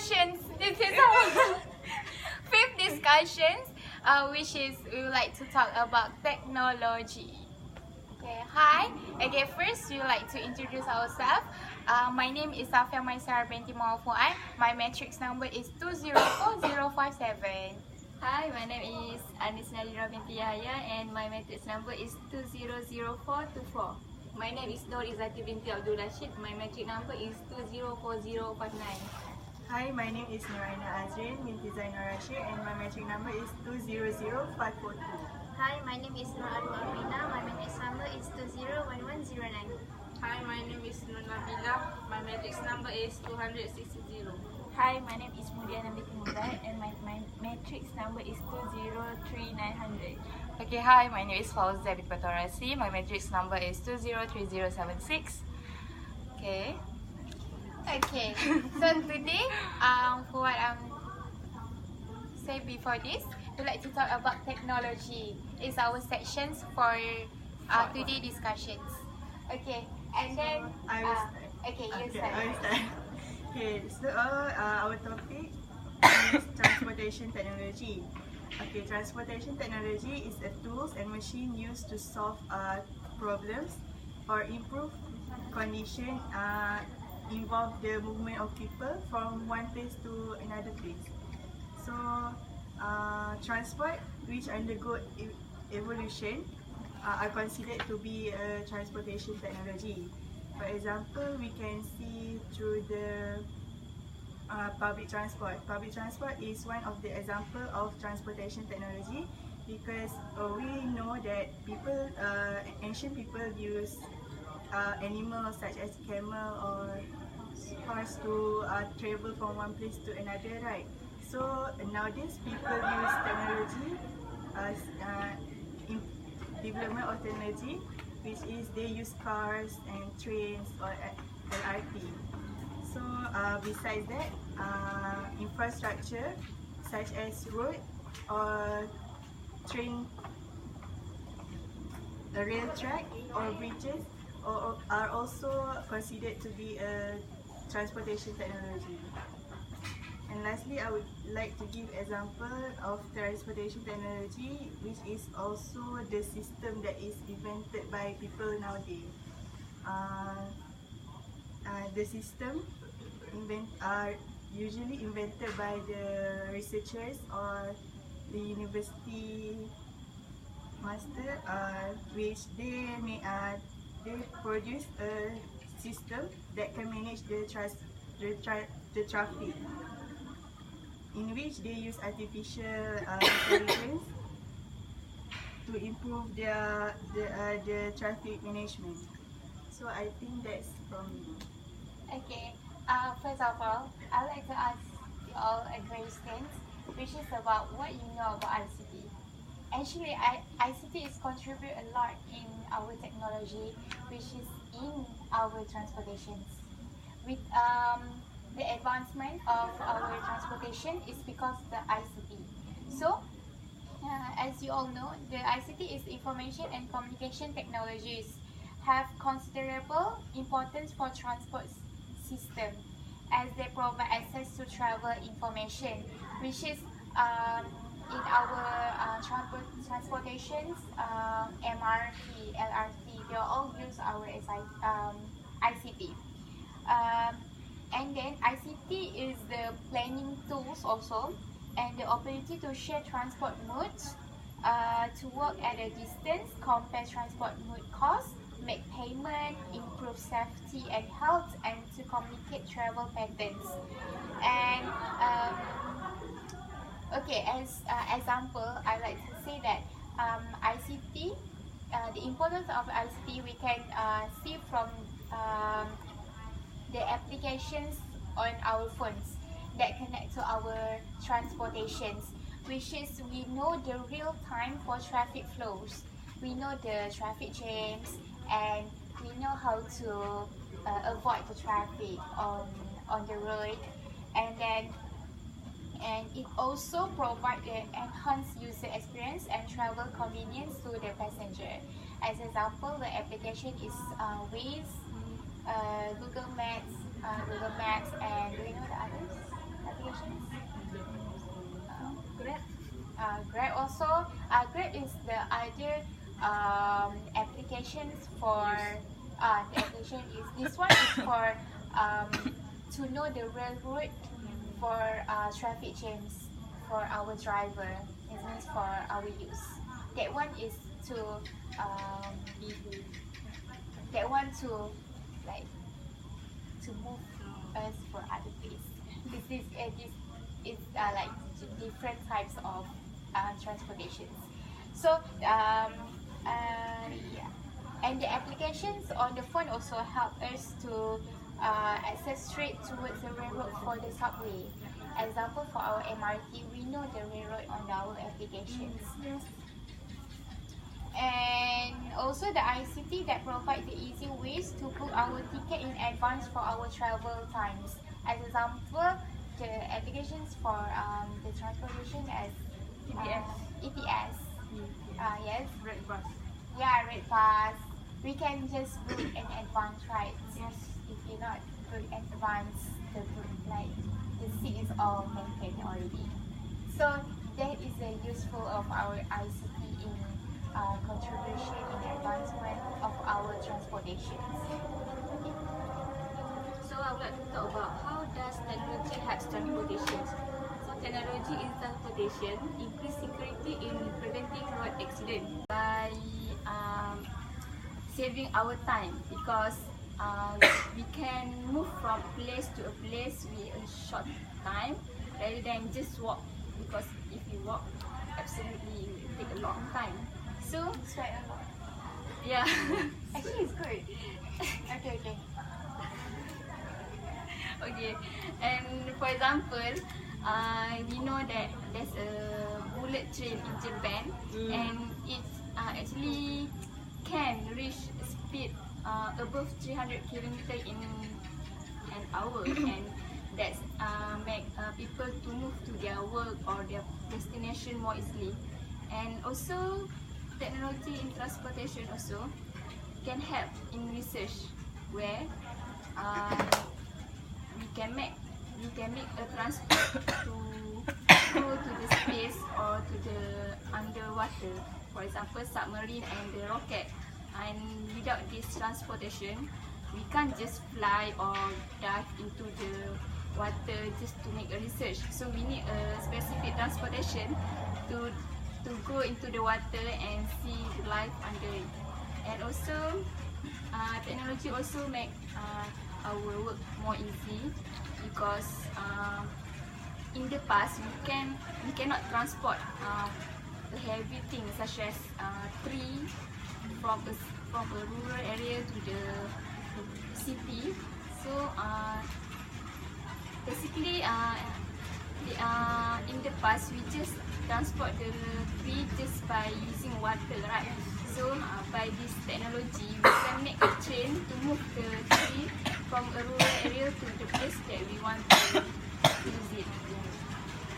discussions. This is our fifth discussions, which is we would like to talk about technology. Okay, hi. Okay, first we would like to introduce ourselves. My name is Safia Maisara binti Maufuan. My matrix number is 204057. Hi, my name is Anis Nadira binti Yahya and my matrix number is 200424. My name is Nur Izzati binti Abdul Rashid. My matrix number is 204059. Hi, my name is Nuraina Azrin binti Zainal Rashid and my matrix number is 200542. Hi, my name is Nur Aru Amrina. My matrix number is 201109. Hi, my name is Nur Nabila. My matrix number is 260. Hi, my name is Mudiana binti Mudai and my matrix number is 203900. Okay, hi. My name is Fauzia binti Batorasi. My matrix number is 203076. Okay. Okay. So today, for what say before this, we like to talk about technology. It's our sections for today discussions. Okay, and then okay, you start. I will start. Okay, so our topic is transportation technology. Okay, transportation technology is a tools and machine used to solve problems or improve condition involve the movement of people from one place to another place. So, transport which undergo evolution are considered to be a transportation technology. For example, we can see through the public transport. Public transport is one of the example of transportation technology because we know that people, ancient people use animals such as camel or horse to travel from one place to another, right? So nowadays people use technology as development of technology, which is they use cars and trains or LRT. So besides that, infrastructure such as road or train, a rail track or bridges are also considered to be a transportation technology. And lastly, I would like to give example of transportation technology, which is also the system that is invented by people nowadays. The system are usually invented by the researchers or the university master, which they produce a system that can manage the traffic, in which they use artificial intelligence to improve the traffic management. So I think that's from me. Okay. First of all, I'd like to ask you all a question, which is about what you know about ICT. Actually, ICT is contribute a lot in our technology, which is in our transportations. With the advancement of our transportation is because of the ICT. So, as you all know, the ICT is information and communication technologies have considerable importance for transport system, as they provide access to travel information, which is in our transportations, MRT, LRT, they all use our ICT. And then ICT is the planning tools also, and the ability to share transport modes, to work at a distance, compare transport mode costs, make payment, improve safety and health, and to communicate travel patterns. And okay, as example, I like to say that ICT, the importance of ICT we can see from the applications on our phones that connect to our transportations, which is we know the real time for traffic flows, we know the traffic jams, and we know how to avoid the traffic on the road. And it also provides the enhanced user experience and travel convenience to the passenger. As example, the application is Waze, Google Maps, and do you know the others? applications? Grab. Grab also. Grab is the other applications for the application is this one is for to know the railroad for traffic jams for our driver. It means for our use. That one is to that one to like to move us for other place. This is like different types of transportations. So yeah, and the applications on the phone also help us to access straight towards the railroad for the subway. Example, for our MRT, we know the railroad on our applications. Yes. And also the ICT that provide the easy ways to book our ticket in advance for our travel times. As example, the applications for the transportation as ETS. Yes. Red bus. Yeah, red bus. We can just book in advance, right? Yes. If you not book in advance, the seat is all maintained already. So that is the useful of our ICT in contribution in advancement of our transportations. Okay. So I would like to talk about how does technology help transportation. So technology in transportation increase security in preventing road accident By saving our time, because we can move from place to a place with a short time rather than just walk, because if you walk absolutely it will take a long time. So It's quite a lot. yeah. Actually, it's good. Okay. Okay, and for example, we know that there's a bullet train in Japan, and it actually can reach speed above 300 km in an hour, and that's make people to move to their work or their destination more easily. And also, technology in transportation also can help in research, where we can make a transport to go to the space or to the underwater, for example submarine and the rocket. And without this transportation, we can't just fly or dive into the water just to make a research. So we need a specific transportation to go into the water and see the life under it. And also technology also make our work more easy, because in the past we cannot transport a heavy thing such as tree from a rural area to the city. So basically in the past we just transport the tree just by using water, right? So by this technology we can make a train to move the tree from a rural area to the place that we want to use it.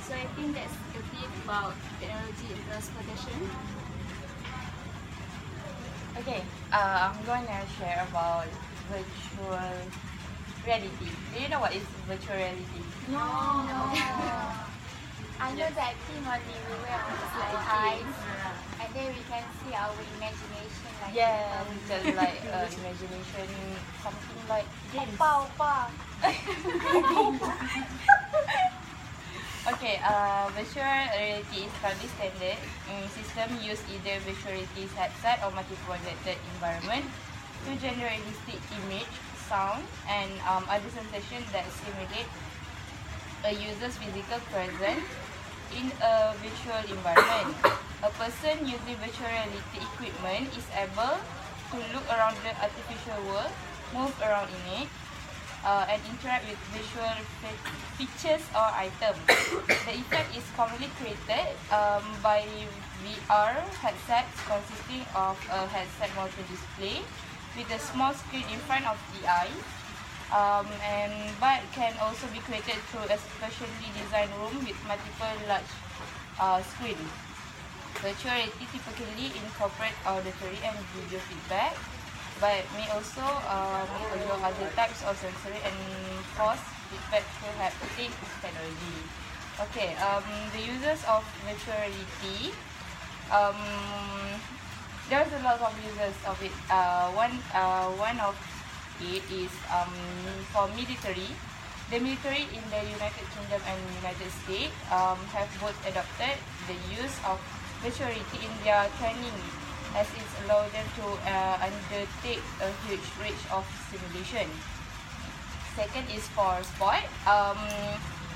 So I think that's a bit about technology in transportation. Okay, I'm gonna share about virtual reality. Do you know what is virtual reality? No. I know that thing only we wear on our eyes, and then we can see our imagination like Yeah, just like imagination, something like games. Opa. Okay, virtual reality is currently standard system use either virtual reality headset or multi-projected environment to generate realistic image, sound, and other sensations that simulate a user's physical presence in a virtual environment. A person using virtual reality equipment is able to look around the artificial world, move around in it, and interact with visual features or items. The effect is commonly created by VR headsets consisting of a headset mounted display with a small screen in front of the eye, but can also be created through a specially designed room with multiple large screens. Virtual reality typically incorporate auditory and video feedback, but may also involve other types of sensory and force virtual haptic technology. Okay, the uses of virtual reality. There's a lot of uses of it. One of it is for military. The military in the United Kingdom and United States have both adopted the use of virtual reality in their training, as it's allowed them to undertake a huge range of simulation. Second is for sport.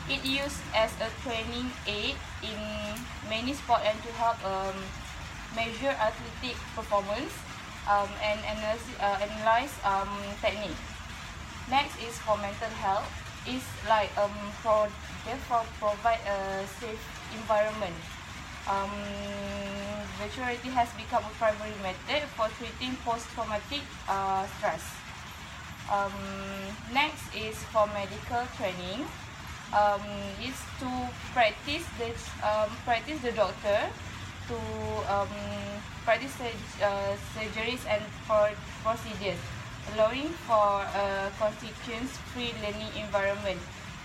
It used as a training aid in many sports and to help measure athletic performance and analyze technique. Next is for mental health. It's like provide a safe environment. Virtual reality has become a primary method for treating post-traumatic stress. Next is for medical training. It's to practice the doctor to practice surgeries and procedures, allowing for a constituents-free learning environment.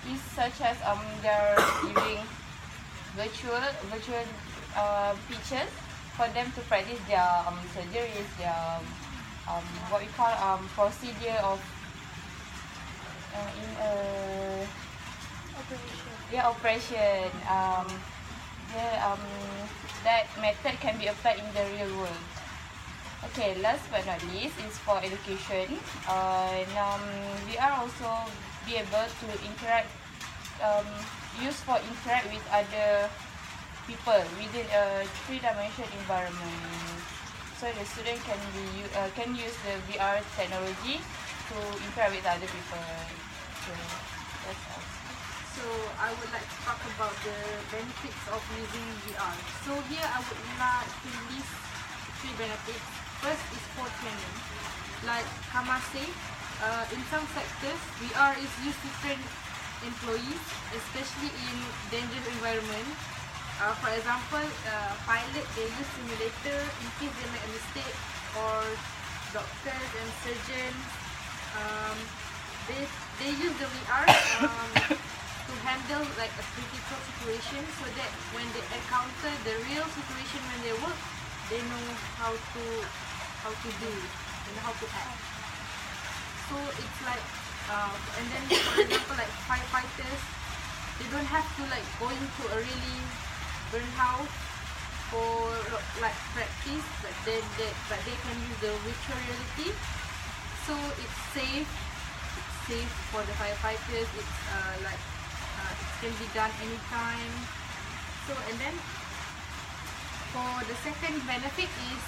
It's such as they're giving virtual pictures for them to practice their surgeries, their what we call procedure of in a operation. That method can be applied in the real world. Okay, last but not least is for education. We are also be able to interact, interact with other people within a three-dimensional environment. So the student can use the VR technology to interact with other people. So that's all. So I would like to talk about the benefits of using VR. So here I would like to list 3 benefits. First is for training. Like Kama said, in some sectors, VR is used to train employees, especially in dangerous environment. For example, pilot, they use simulator in case they make a mistake, or doctors and surgeons, they use the VR to handle like a critical situation, so that when they encounter the real situation when they work, they know how to do and how to act. So it's like and then for example, like firefighters, they don't have to like go into a really burn house for like practice, but they can use the virtual reality, so it's safe for the firefighters. It's it can be done anytime. So, and then for the second benefit is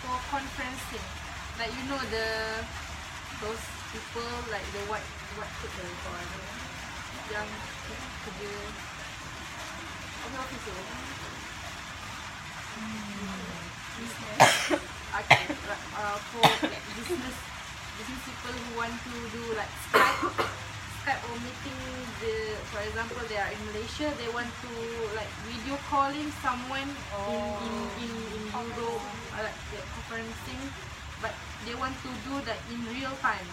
for conferencing. Like those people like the white people or yang kerja officer. Okay, for like business people who want to do like Skype or meeting, for example, they are in Malaysia, they want to like video calling someone in Europe, like conferencing, but they want to do that in real time.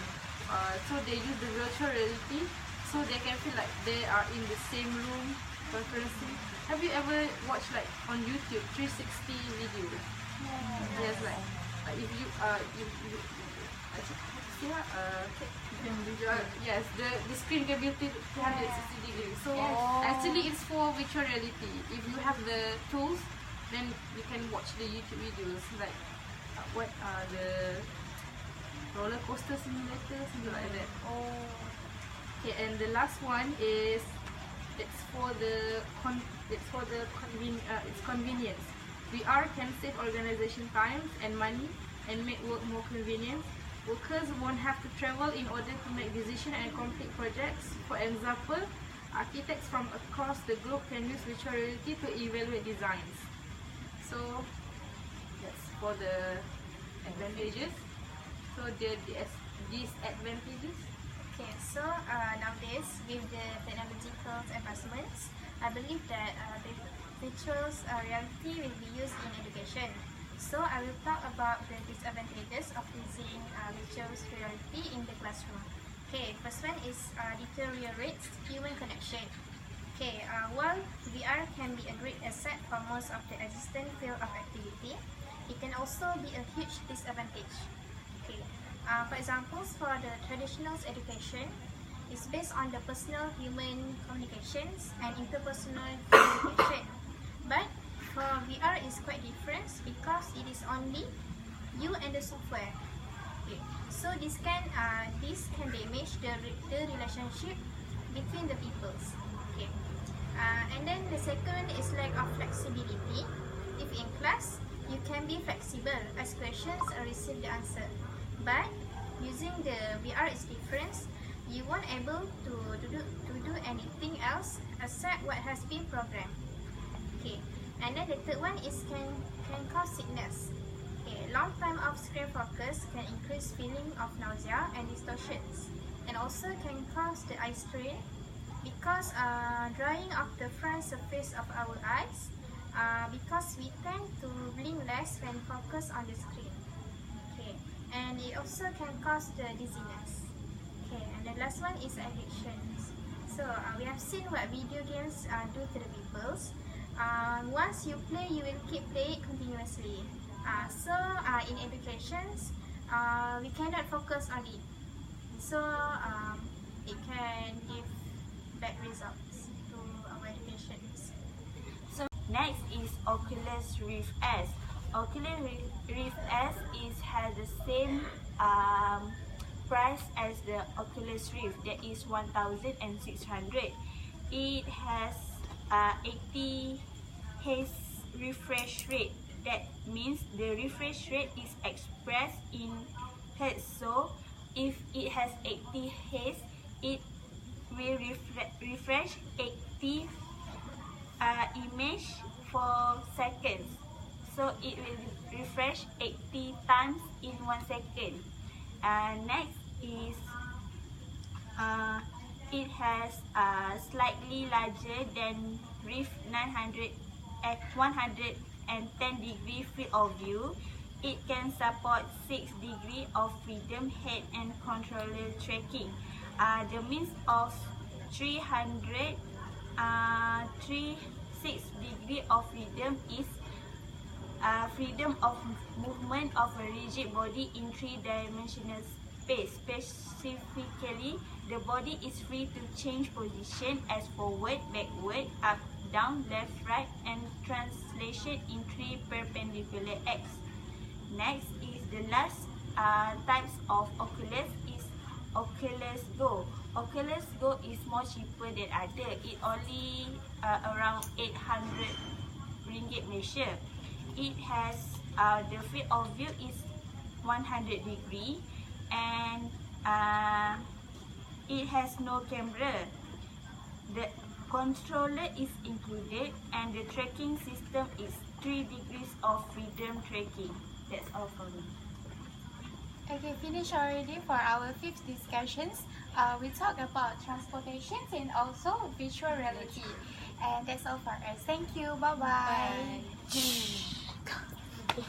So they use the virtual reality, so they can feel like they are in the same room conferencing. Have you ever watched like on YouTube 360 video? Yes, like if you yes, the screen can be 360 degrees. So actually it's for virtual reality. If you have the tools, then you can watch the YouTube videos like what are the roller coaster simulator, something like that. Okay, and the last one is it's convenience. VR can save organization time and money and make work more convenient. Workers won't have to travel in order to make decisions and complete projects. For example, architects from across the globe can use virtual reality to evaluate designs. So that's for the advantages. So the disadvantages. Okay, so nowadays with the technological advancements, I believe that the virtual reality will be used in education. So I will talk about the disadvantages of using virtual reality in the classroom. Okay, first one is deteriorates human connection. Okay, while VR can be a great asset for most of the existing field of activity, it can also be a huge disadvantage. Okay, for examples, for the traditional education, it's based on the personal human communications and interpersonal communication. But for VR is quite different because it is only you and the software. Okay, so this can damage the relationship between the peoples. Okay, and then the second is lack of flexibility. If in class, you can be flexible, ask questions and receive the answer. But using the VR is different. You won't able to do anything else except what has been programmed. Okay, and then the third one is can cause sickness. Okay, long time off screen focus can increase feeling of nausea and distortions, and also can cause the eye strain because drying of the front surface of our eyes because we tend to blink less when focus on the screen. Okay, and it also can cause the dizziness. Okay, and the last one is addictions. So we have seen what video games do to the peoples. Once you play, you will keep playing continuously. So in educations, we cannot focus on it. So it can give bad results to our educations. So next is Oculus Rift S. Oculus Rift S has the same price as the Oculus Rift, that is 1,600. It has 80 Hz refresh rate. That means the refresh rate is expressed in Hz. So if it has 80 Hz, it will refresh 80 image for seconds. So it will refresh 80 times in 1 second. Next is it has slightly larger than Rift 900 at 110 degree field of view. It can support 6 degree of freedom head and controller tracking. The means of 6 degree of freedom is freedom of movement of a rigid body in 3-dimensional space. Specifically, the body is free to change position as forward, backward, up, down, left, right, and translation in 3 perpendicular axes. Next is the last types of Oculus is Oculus Go. Oculus Go is more cheaper than other. It only around 800 ringgit Malaysia. It has the field of view is 100 degree and it has no camera. The controller is included and the tracking system is 3 degrees of freedom tracking. That's all for me. Okay, finished already for our 5th discussions. We talk about transportations and also virtual reality. And that's all for us. Thank you. Bye-bye. Bye.